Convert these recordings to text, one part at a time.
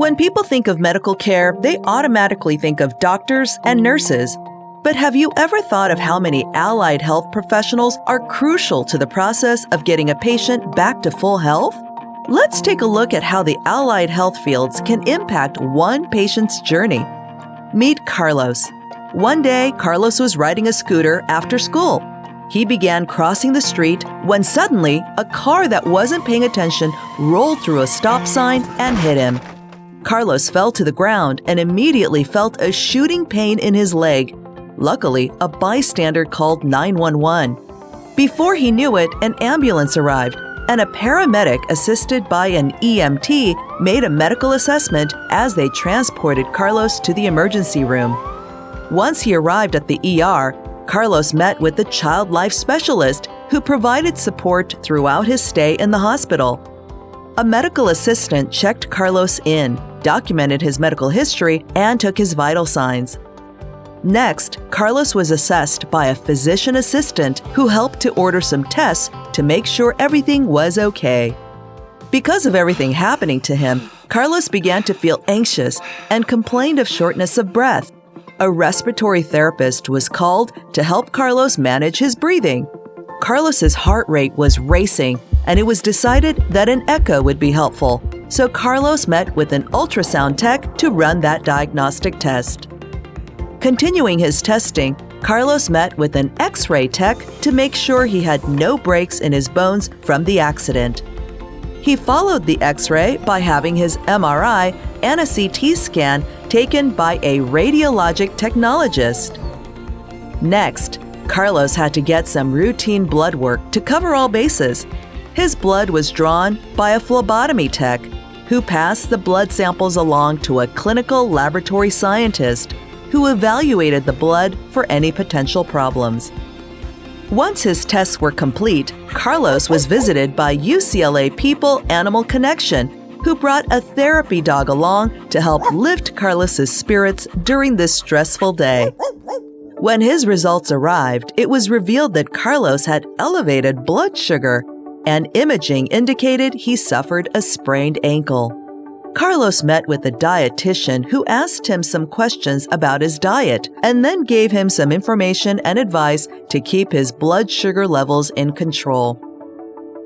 When people think of medical care, they automatically think of doctors and nurses. But have you ever thought of how many allied health professionals are crucial to the process of getting a patient back to full health? Let's take a look at how the allied health fields can impact one patient's journey. Meet Carlos. One day, Carlos was riding a scooter after school. He began crossing the street when suddenly a car that wasn't paying attention rolled through a stop sign and hit him. Carlos fell to the ground and immediately felt a shooting pain in his leg. Luckily, a bystander called 911. Before he knew it, an ambulance arrived, and a paramedic assisted by an EMT made a medical assessment as they transported Carlos to the emergency room. Once he arrived at the ER, Carlos met with the child life specialist who provided support throughout his stay in the hospital. A medical assistant checked Carlos in, documented his medical history, and took his vital signs. Next, Carlos was assessed by a physician assistant who helped to order some tests to make sure everything was okay. Because of everything happening to him, Carlos began to feel anxious and complained of shortness of breath. A respiratory therapist was called to help Carlos manage his breathing. Carlos's heart rate was racing, and it was decided that an echo would be helpful, so Carlos met with an ultrasound tech to run that diagnostic test. Continuing his testing, Carlos met with an X-ray tech to make sure he had no breaks in his bones from the accident. He followed the X-ray by having his MRI and a CT scan taken by a radiologic technologist. Next, Carlos had to get some routine blood work to cover all bases. His blood was drawn by a phlebotomy tech, who passed the blood samples along to a clinical laboratory scientist who evaluated the blood for any potential problems. Once his tests were complete, Carlos was visited by UCLA People-Animal Connection, who brought a therapy dog along to help lift Carlos's spirits during this stressful day. When his results arrived, it was revealed that Carlos had elevated blood sugar, and imaging indicated he suffered a sprained ankle. Carlos met with a dietitian who asked him some questions about his diet and then gave him some information and advice to keep his blood sugar levels in control.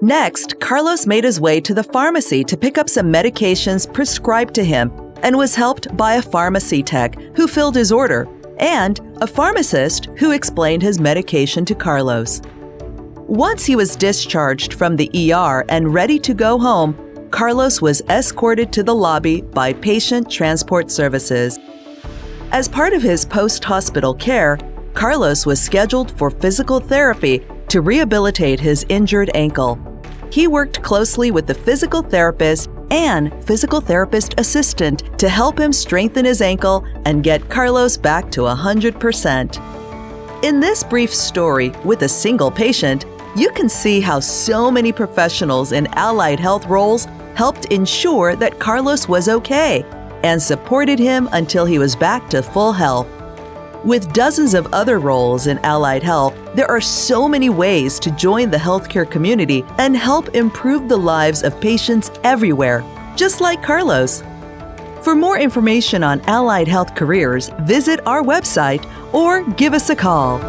Next, Carlos made his way to the pharmacy to pick up some medications prescribed to him and was helped by a pharmacy tech who filled his order and a pharmacist who explained his medication to Carlos. Once he was discharged from the ER and ready to go home, Carlos was escorted to the lobby by Patient Transport Services. As part of his post-hospital care, Carlos was scheduled for physical therapy to rehabilitate his injured ankle. He worked closely with the physical therapist and physical therapist assistant to help him strengthen his ankle and get Carlos back to 100%. In this brief story with a single patient, you can see how so many professionals in allied health roles helped ensure that Carlos was okay and supported him until he was back to full health. With dozens of other roles in allied health, there are so many ways to join the healthcare community and help improve the lives of patients everywhere, just like Carlos. For more information on allied health careers, visit our website or give us a call.